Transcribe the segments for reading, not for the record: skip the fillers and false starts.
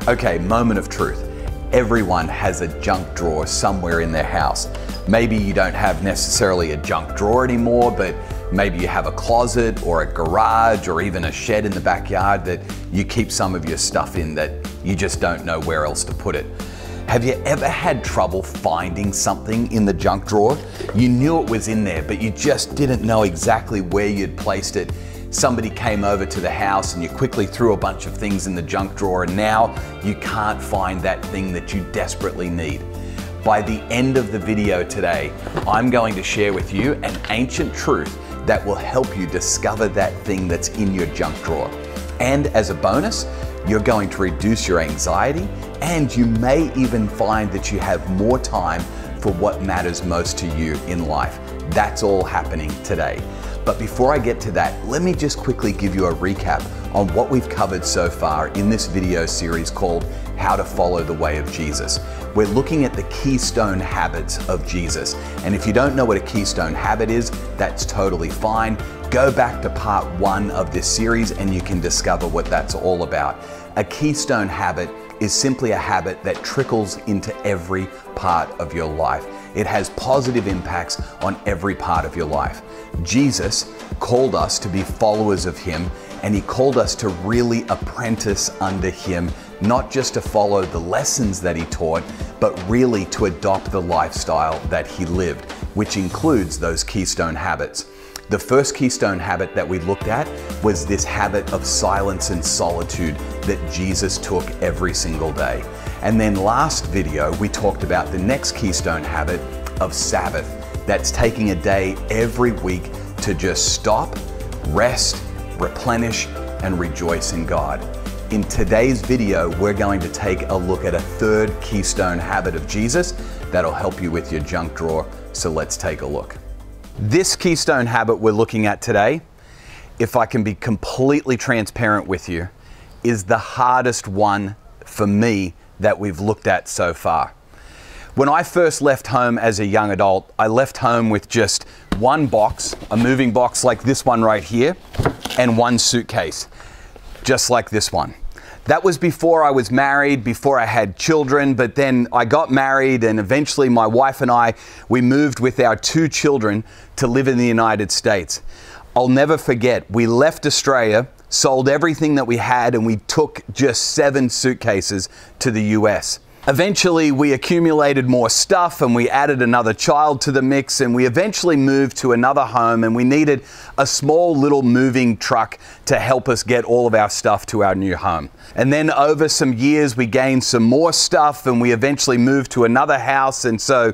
Okay, moment of truth. Everyone has a junk drawer somewhere in their house. Maybe you don't have necessarily a junk drawer anymore, but maybe you have a closet or a garage or even a shed in the backyard that you keep some of your stuff in that you just don't know where else to put it. Have you ever had trouble finding something in the junk drawer? You knew it was in there, but you just didn't know exactly where you'd placed it. Somebody came over to the house and you quickly threw a bunch of things in the junk drawer, and now you can't find that thing that you desperately need. By the end of the video today, I'm going to share with you an ancient truth that will help you discover that thing that's in your junk drawer. And as a bonus, you're going to reduce your anxiety, and you may even find that you have more time for what matters most to you in life. That's all happening today. But before I get to that, let me just quickly give you a recap on what we've covered so far in this video series called How to Follow the Way of Jesus. We're looking at the keystone habits of Jesus. And if you don't know what a keystone habit is, that's totally fine. Go back to part 1 of this series and you can discover what that's all about. A keystone habit is simply a habit that trickles into every part of your life. It has positive impacts on every part of your life. Jesus called us to be followers of Him, and He called us to really apprentice under Him, not just to follow the lessons that He taught, but really to adopt the lifestyle that He lived, which includes those keystone habits. The first keystone habit that we looked at was this habit of silence and solitude that Jesus took every single day. And then last video, we talked about the next keystone habit of Sabbath. That's taking a day every week to just stop, rest, replenish, and rejoice in God. In today's video, we're going to take a look at a third keystone habit of Jesus that'll help you with your junk drawer. So let's take a look. This keystone habit we're looking at today, if I can be completely transparent with you, is the hardest one for me that we've looked at so far. When I first left home as a young adult, I left home with just one box, a moving box like this one right here, and one suitcase, just like this one. That was before I was married, before I had children, but then I got married and eventually my wife and I, we moved with our 2 children to live in the United States. I'll never forget, we left Australia, sold everything that we had, and we took just 7 suitcases to the US. Eventually, we accumulated more stuff and we added another child to the mix, and we eventually moved to another home, and we needed a small little moving truck to help us get all of our stuff to our new home. And then over some years, we gained some more stuff and we eventually moved to another house, and so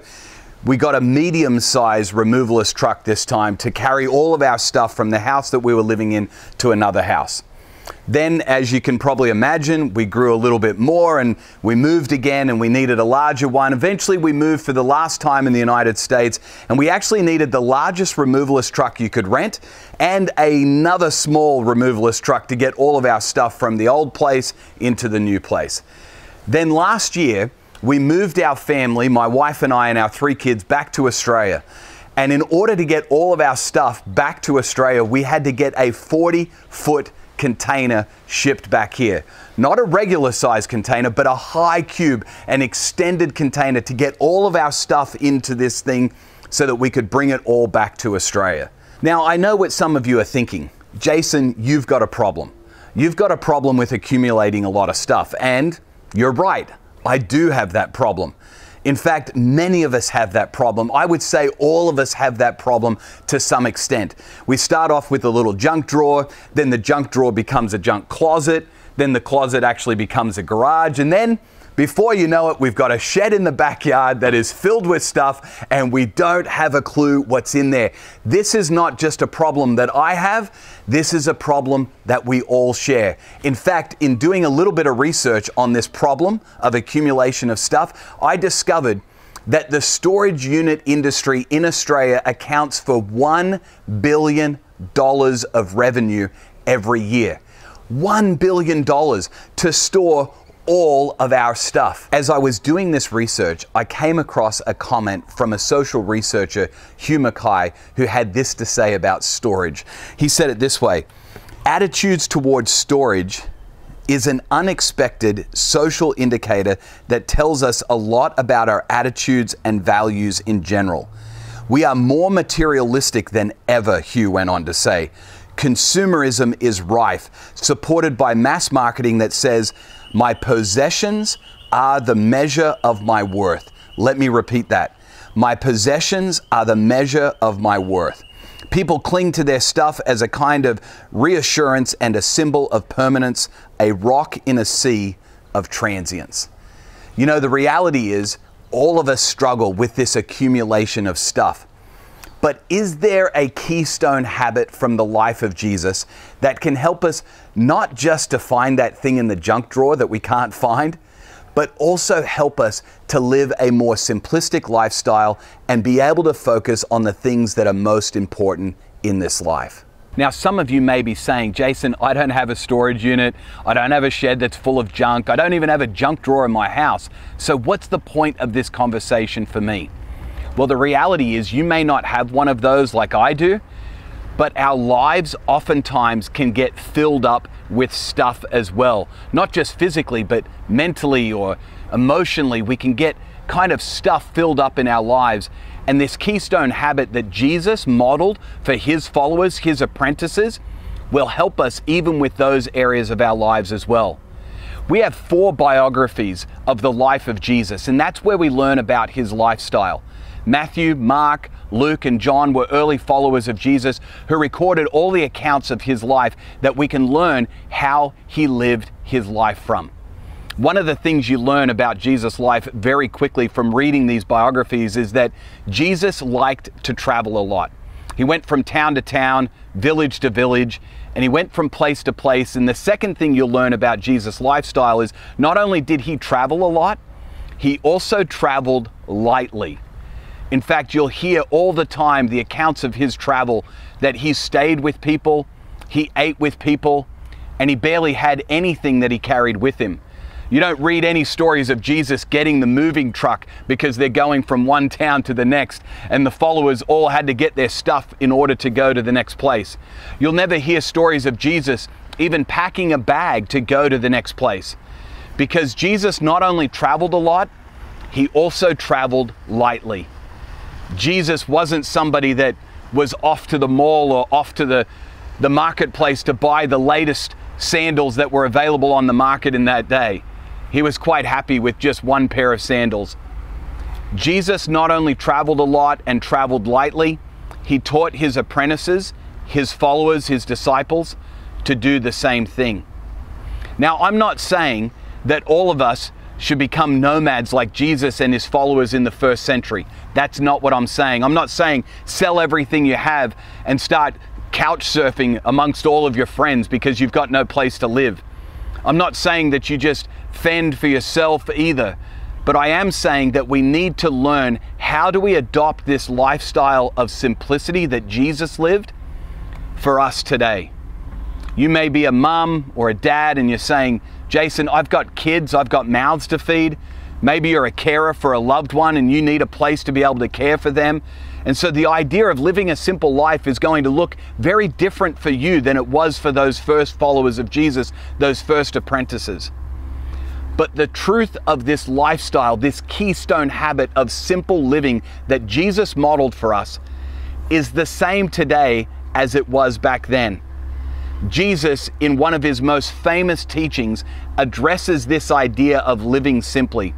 we got a medium-sized removalist truck this time to carry all of our stuff from the house that we were living in to another house. Then, as you can probably imagine, we grew a little bit more and we moved again and we needed a larger one. Eventually, we moved for the last time in the United States, and we actually needed the largest removalist truck you could rent and another small removalist truck to get all of our stuff from the old place into the new place. Then last year, we moved our family, my wife and I and our 3 kids, back to Australia. And in order to get all of our stuff back to Australia, we had to get a 40-foot container shipped back here. Not a regular size container, but a high cube, an extended container to get all of our stuff into this thing so that we could bring it all back to Australia. Now, I know what some of you are thinking. Jason, you've got a problem. You've got a problem with accumulating a lot of stuff, and you're right. I do have that problem. In fact, many of us have that problem. I would say all of us have that problem to some extent. We start off with a little junk drawer, then the junk drawer becomes a junk closet, then the closet actually becomes a garage, and then before you know it, we've got a shed in the backyard that is filled with stuff and we don't have a clue what's in there. This is not just a problem that I have, this is a problem that we all share. In fact, in doing a little bit of research on this problem of accumulation of stuff, I discovered that the storage unit industry in Australia accounts for $1 billion of revenue every year. $1 billion to store all of our stuff. As I was doing this research, I came across a comment from a social researcher, Hugh Mackay, who had this to say about storage. He said it this way: attitudes towards storage is an unexpected social indicator that tells us a lot about our attitudes and values in general. We are more materialistic than ever, Hugh went on to say. Consumerism is rife, supported by mass marketing that says, "My possessions are the measure of my worth." Let me repeat that. My possessions are the measure of my worth. People cling to their stuff as a kind of reassurance and a symbol of permanence, a rock in a sea of transience. You know, the reality is all of us struggle with this accumulation of stuff. But is there a keystone habit from the life of Jesus that can help us not just to find that thing in the junk drawer that we can't find, but also help us to live a more simplistic lifestyle and be able to focus on the things that are most important in this life? Now, some of you may be saying, "Jason, I don't have a storage unit. I don't have a shed that's full of junk. I don't even have a junk drawer in my house. So what's the point of this conversation for me?" Well, the reality is you may not have one of those like I do, but our lives oftentimes can get filled up with stuff as well. Not just physically, but mentally or emotionally, we can get kind of stuff filled up in our lives. And this keystone habit that Jesus modeled for his followers, his apprentices, will help us even with those areas of our lives as well. We have 4 biographies of the life of Jesus, and that's where we learn about his lifestyle. Matthew, Mark, Luke, and John were early followers of Jesus who recorded all the accounts of his life that we can learn how he lived his life from. One of the things you learn about Jesus' life very quickly from reading these biographies is that Jesus liked to travel a lot. He went from town to town, village to village, and he went from place to place. And the second thing you'll learn about Jesus' lifestyle is not only did he travel a lot, he also traveled lightly. In fact, you'll hear all the time the accounts of his travel that he stayed with people, he ate with people, and he barely had anything that he carried with him. You don't read any stories of Jesus getting the moving truck because they're going from one town to the next and the followers all had to get their stuff in order to go to the next place. You'll never hear stories of Jesus even packing a bag to go to the next place, because Jesus not only traveled a lot, he also traveled lightly. Jesus wasn't somebody that was off to the mall or off to the marketplace to buy the latest sandals that were available on the market in that day. He was quite happy with just one pair of sandals. Jesus not only traveled a lot and traveled lightly, he taught his apprentices, his followers, his disciples to do the same thing. Now, I'm not saying that all of us should become nomads like Jesus and his followers in the first century. That's not what I'm saying. I'm not saying sell everything you have and start couch surfing amongst all of your friends because you've got no place to live. I'm not saying that you just fend for yourself either, but I am saying that we need to learn how do we adopt this lifestyle of simplicity that Jesus lived for us today. You may be a mom or a dad and you're saying, "Jason, I've got kids, I've got mouths to feed." Maybe you're a carer for a loved one and you need a place to be able to care for them. And so the idea of living a simple life is going to look very different for you than it was for those first followers of Jesus, those first apprentices. But the truth of this lifestyle, this keystone habit of simple living that Jesus modeled for us, is the same today as it was back then. Jesus, in one of his most famous teachings, addresses this idea of living simply.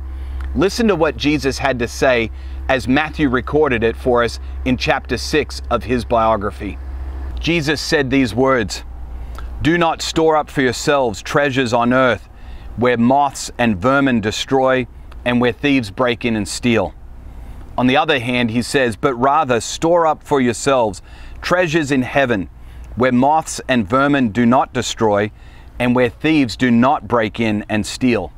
Listen to what Jesus had to say as Matthew recorded it for us in chapter 6 of his biography. Jesus said these words, "Do not store up for yourselves treasures on earth, where moths and vermin destroy and where thieves break in and steal." On the other hand, he says, "But rather store up for yourselves treasures in heaven, where moths and vermin do not destroy and where thieves do not break in and steal."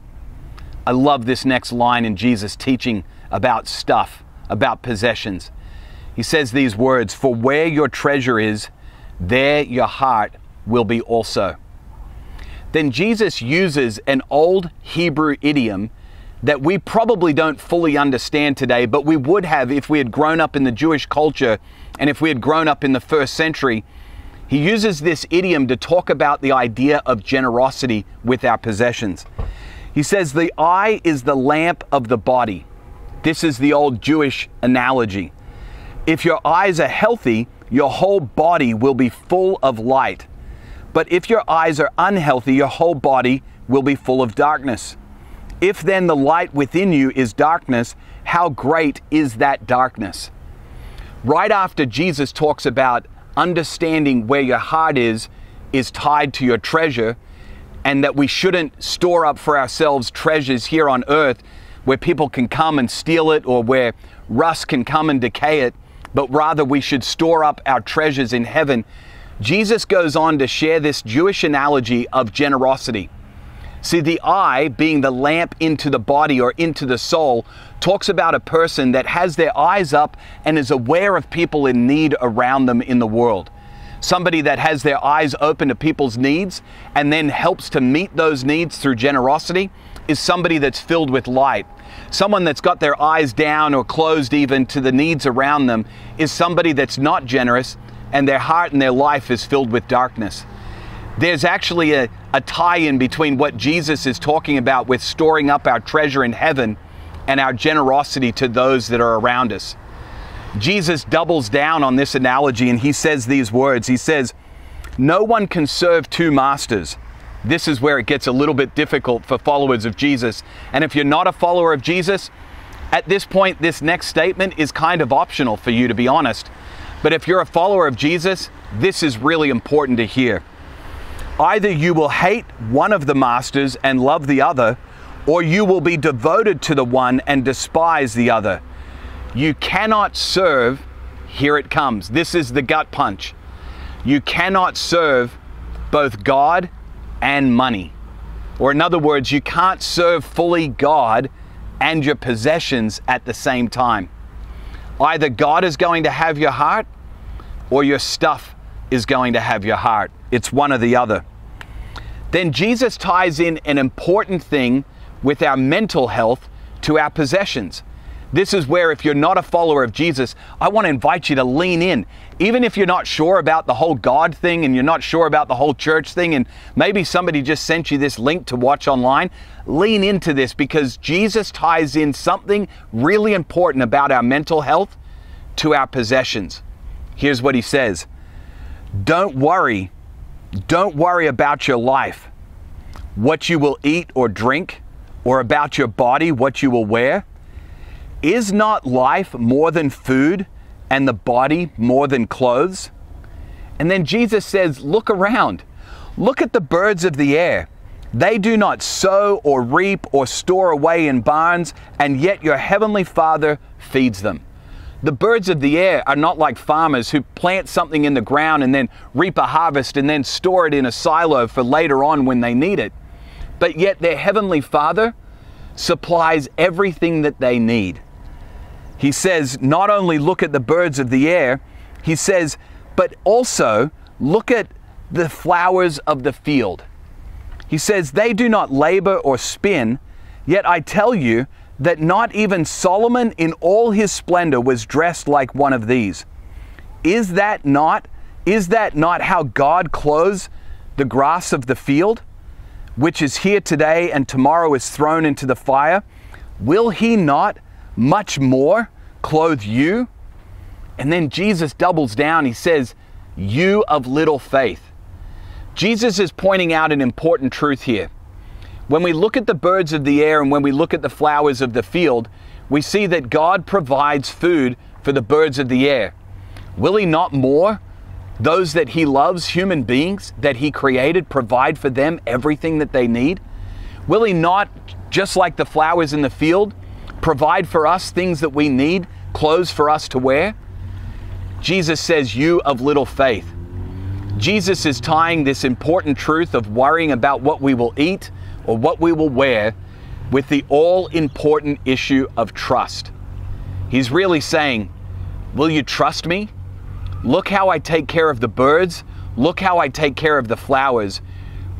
I love this next line in Jesus' teaching about stuff, about possessions. He says these words, "For where your treasure is, there your heart will be also." Then Jesus uses an old Hebrew idiom that we probably don't fully understand today, but we would have if we had grown up in the Jewish culture and if we had grown up in the first century. He uses this idiom to talk about the idea of generosity with our possessions. He says, the eye is the lamp of the body. This is the old Jewish analogy. If your eyes are healthy, your whole body will be full of light. But if your eyes are unhealthy, your whole body will be full of darkness. If then the light within you is darkness, how great is that darkness? Right after Jesus talks about understanding where your heart is tied to your treasure, and that we shouldn't store up for ourselves treasures here on earth where people can come and steal it or where rust can come and decay it, but rather we should store up our treasures in heaven. Jesus goes on to share this Jewish analogy of generosity. See, the eye, being the lamp into the body or into the soul, talks about a person that has their eyes up and is aware of people in need around them in the world. Somebody that has their eyes open to people's needs and then helps to meet those needs through generosity is somebody that's filled with light. Someone that's got their eyes down or closed even to the needs around them is somebody that's not generous, and their heart and their life is filled with darkness. There's actually a tie-in between what Jesus is talking about with storing up our treasure in heaven and our generosity to those that are around us. Jesus doubles down on this analogy and he says these words. He says, no one can serve two masters. This is where it gets a little bit difficult for followers of Jesus. And if you're not a follower of Jesus, at this point, this next statement is kind of optional for you, to be honest. But if you're a follower of Jesus, this is really important to hear. Either you will hate one of the masters and love the other, or you will be devoted to the one and despise the other. You cannot serve, here it comes, this is the gut punch. You cannot serve both God and money. Or in other words, you can't serve fully God and your possessions at the same time. Either God is going to have your heart or your stuff is going to have your heart. It's one or the other. Then Jesus ties in an important thing with our mental health to our possessions. This is where, if you're not a follower of Jesus, I want to invite you to lean in. Even if you're not sure about the whole God thing and you're not sure about the whole church thing, and maybe somebody just sent you this link to watch online, lean into this, because Jesus ties in something really important about our mental health to our possessions. Here's what he says. Don't worry about your life, what you will eat or drink, or about your body, what you will wear. Is not life more than food and the body more than clothes? And then Jesus says, look around. Look at the birds of the air. They do not sow or reap or store away in barns, and yet your heavenly Father feeds them. The birds of the air are not like farmers who plant something in the ground and then reap a harvest and then store it in a silo for later on when they need it. But yet their heavenly Father supplies everything that they need. He says, not only look at the birds of the air, he says, but also look at the flowers of the field. He says, they do not labor or spin, yet I tell you that not even Solomon in all his splendor was dressed like one of these. Is that not how God clothes the grass of the field, which is here today and tomorrow is thrown into the fire? Will he not much more clothe you? And then Jesus doubles down. He says, you of little faith. Jesus is pointing out an important truth here. When we look at the birds of the air and when we look at the flowers of the field, we see that God provides food for the birds of the air. Will he not more, those that he loves, human beings that he created, provide for them everything that they need? Will he not, just like the flowers in the field, provide for us things that we need, clothes for us to wear? Jesus says, you of little faith. Jesus is tying this important truth of worrying about what we will eat or what we will wear with the all-important issue of trust. He's really saying, will you trust me? Look how I take care of the birds. Look how I take care of the flowers.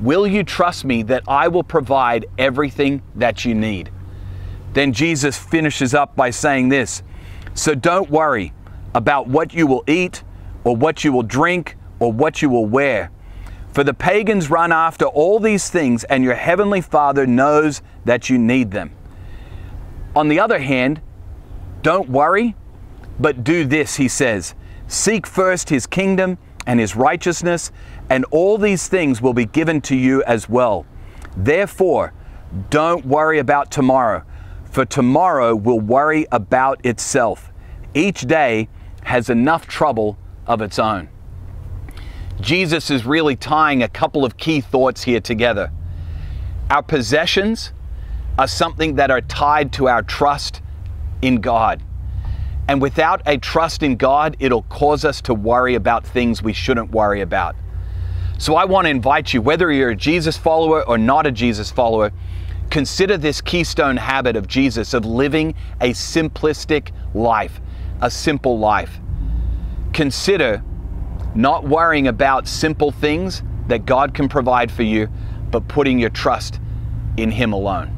Will you trust me that I will provide everything that you need? Then Jesus finishes up by saying this, so don't worry about what you will eat or what you will drink or what you will wear. For the pagans run after all these things, and your heavenly Father knows that you need them. On the other hand, don't worry, but do this, he says. Seek first his kingdom and his righteousness, and all these things will be given to you as well. Therefore, don't worry about tomorrow, for tomorrow will worry about itself. Each day has enough trouble of its own. Jesus is really tying a couple of key thoughts here together. Our possessions are something that are tied to our trust in God. And without a trust in God, it'll cause us to worry about things we shouldn't worry about. So I want to invite you, whether you're a Jesus follower or not a Jesus follower, consider this keystone habit of Jesus of living a simplistic life, a simple life. Consider not worrying about simple things that God can provide for you, but putting your trust in him alone.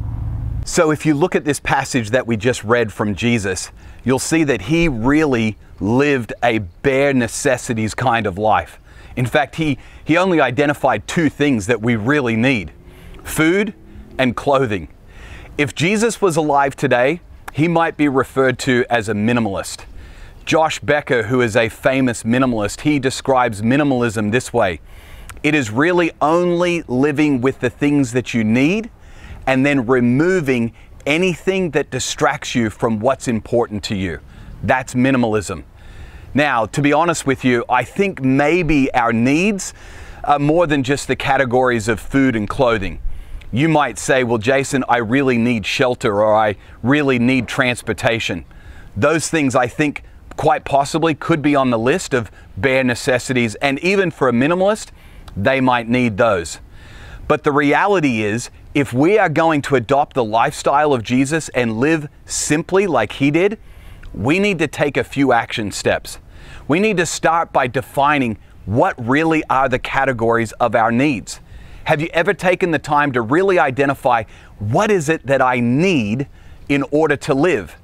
So if you look at this passage that we just read from Jesus, you'll see that he really lived a bare necessities kind of life. In fact, he only identified two things that we really need: food and clothing. If Jesus was alive today, he might be referred to as a minimalist. Josh Becker, who is a famous minimalist, he describes minimalism this way: it is really only living with the things that you need and then removing anything that distracts you from what's important to you. That's minimalism. Now, to be honest with you, I think maybe our needs are more than just the categories of food and clothing. You might say, well, Jason, I really need shelter, or I really need transportation. Those things, I think, quite possibly could be on the list of bare necessities, and even for a minimalist, they might need those. But the reality is, if we are going to adopt the lifestyle of Jesus and live simply like he did, we need to take a few action steps. We need to start by defining what really are the categories of our needs. Have you ever taken the time to really identify what is it that I need in order to live?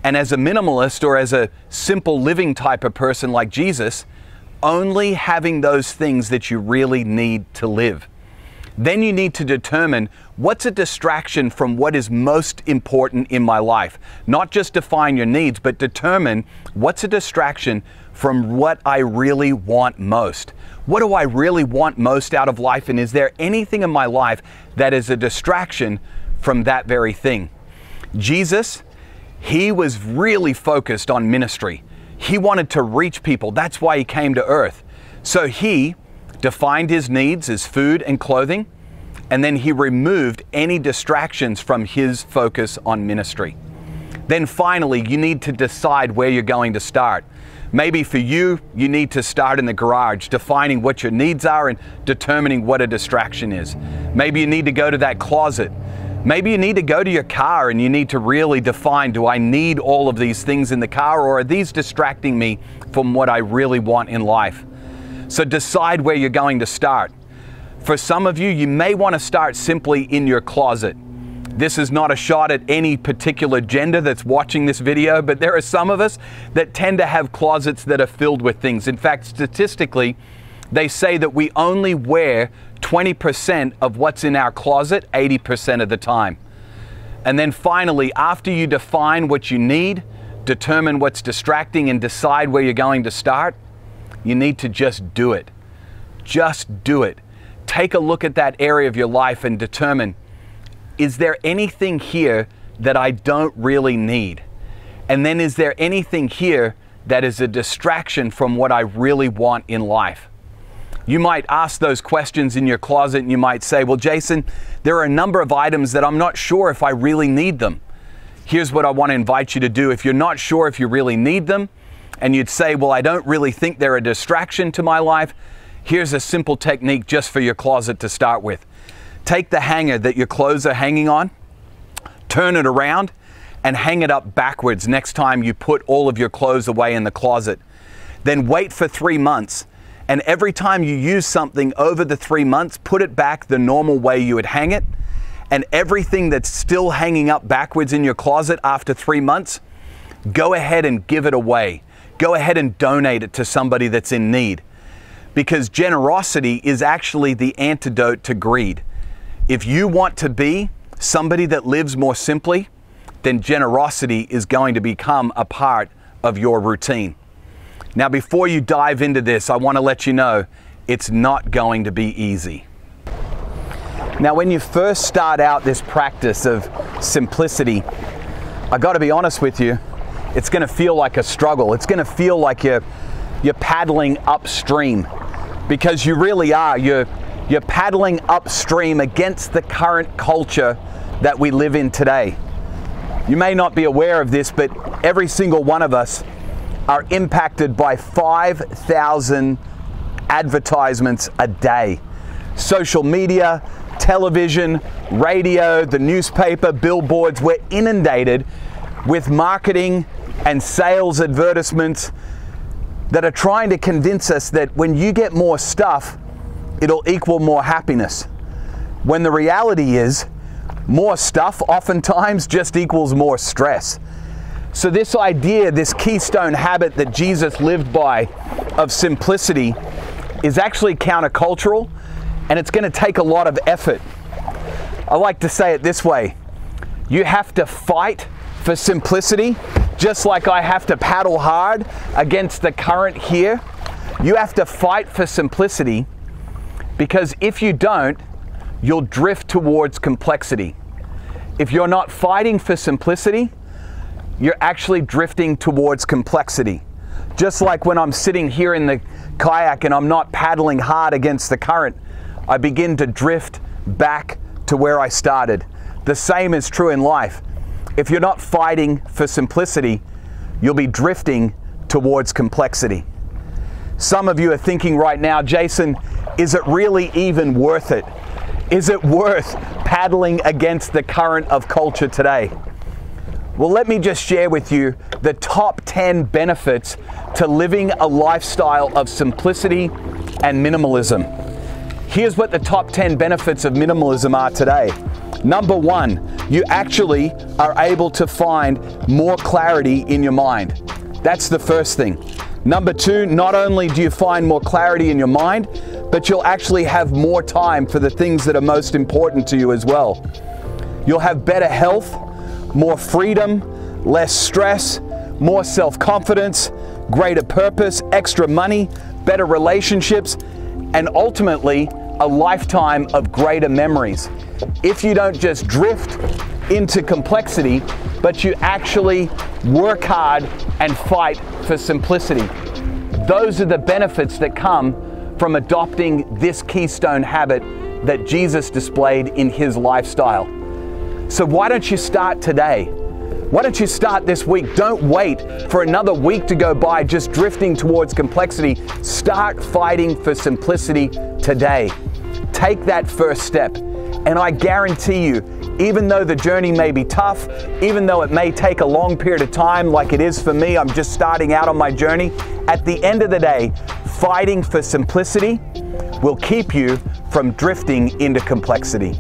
And as a minimalist or as a simple living type of person like Jesus, only having those things that you really need to live. Then you need to determine what's a distraction from what is most important in my life. Not just define your needs, but determine what's a distraction from what I really want most. What do I really want most out of life? And is there anything in my life that is a distraction from that very thing? Jesus, he was really focused on ministry. He wanted to reach people. That's why he came to earth. So he defined his needs as food and clothing, and then he removed any distractions from his focus on ministry. Then finally, you need to decide where you're going to start. Maybe for you, you need to start in the garage, defining what your needs are and determining what a distraction is. Maybe you need to go to that closet. Maybe you need to go to your car and you need to really define, do I need all of these things in the car, or are these distracting me from what I really want in life? So decide where you're going to start. For some of you, you may want to start simply in your closet. This is not a shot at any particular gender that's watching this video, but there are some of us that tend to have closets that are filled with things. In fact, statistically, they say that we only wear 20% of what's in our closet 80% of the time. And then finally, after you define what you need, determine what's distracting, and decide where you're going to start, you need to just do it. Just do it. Take a look at that area of your life and determine, is there anything here that I don't really need? And then is there anything here that is a distraction from what I really want in life? You might ask those questions in your closet and you might say, well, Jason, there are a number of items that I'm not sure if I really need them. Here's what I want to invite you to do. If you're not sure if you really need them, and you'd say, well, I don't really think they're a distraction to my life, here's a simple technique just for your closet to start with. Take the hanger that your clothes are hanging on, turn it around, and hang it up backwards next time you put all of your clothes away in the closet. Then wait for 3 months, and every time you use something over the 3 months, put it back the normal way you would hang it, and everything that's still hanging up backwards in your closet after 3 months, go ahead and give it away. Go ahead and donate it to somebody that's in need. because generosity is actually the antidote to greed. If you want to be somebody that lives more simply, then generosity is going to become a part of your routine. Now, before you dive into this, I want to let you know it's not going to be easy. Now, when you first start out this practice of simplicity, I got to be honest with you, it's going to feel like a struggle. It's going to feel like you're paddling upstream, because you really are. You're paddling upstream against the current culture that we live in today. You may not be aware of this, but every single one of us are impacted by 5,000 advertisements a day. Social media, television, radio, the newspaper, billboards, we're inundated with marketing and sales advertisements that are trying to convince us that when you get more stuff, it'll equal more happiness. When the reality is, more stuff oftentimes just equals more stress. So this idea, this keystone habit that Jesus lived by of simplicity is actually countercultural, and it's going to take a lot of effort. I like to say it this way: you have to fight for simplicity, just like I have to paddle hard against the current here. You have to fight for simplicity, because if you don't, you'll drift towards complexity. If you're not fighting for simplicity, you're actually drifting towards complexity. Just like when I'm sitting here in the kayak and I'm not paddling hard against the current, I begin to drift back to where I started. The same is true in life. If you're not fighting for simplicity, you'll be drifting towards complexity. Some of you are thinking right now, Jason, is it really even worth it? Is it worth paddling against the current of culture today? Well, let me just share with you the top 10 benefits to living a lifestyle of simplicity and minimalism. Here's what the top 10 benefits of minimalism are today. Number one, you actually are able to find more clarity in your mind. That's the first thing. Number two, not only do you find more clarity in your mind, but you'll actually have more time for the things that are most important to you as well. You'll have better health, more freedom, less stress, more self-confidence, greater purpose, extra money, better relationships, and ultimately a lifetime of greater memories. If you don't just drift into complexity, but you actually work hard and fight for simplicity. Those are the benefits that come from adopting this keystone habit that Jesus displayed in his lifestyle. So why don't you start today? Why don't you start this week? Don't wait for another week to go by just drifting towards complexity. Start fighting for simplicity today. Take that first step. And I guarantee you, even though the journey may be tough, even though it may take a long period of time like it is for me, I'm just starting out on my journey, at the end of the day, fighting for simplicity will keep you from drifting into complexity.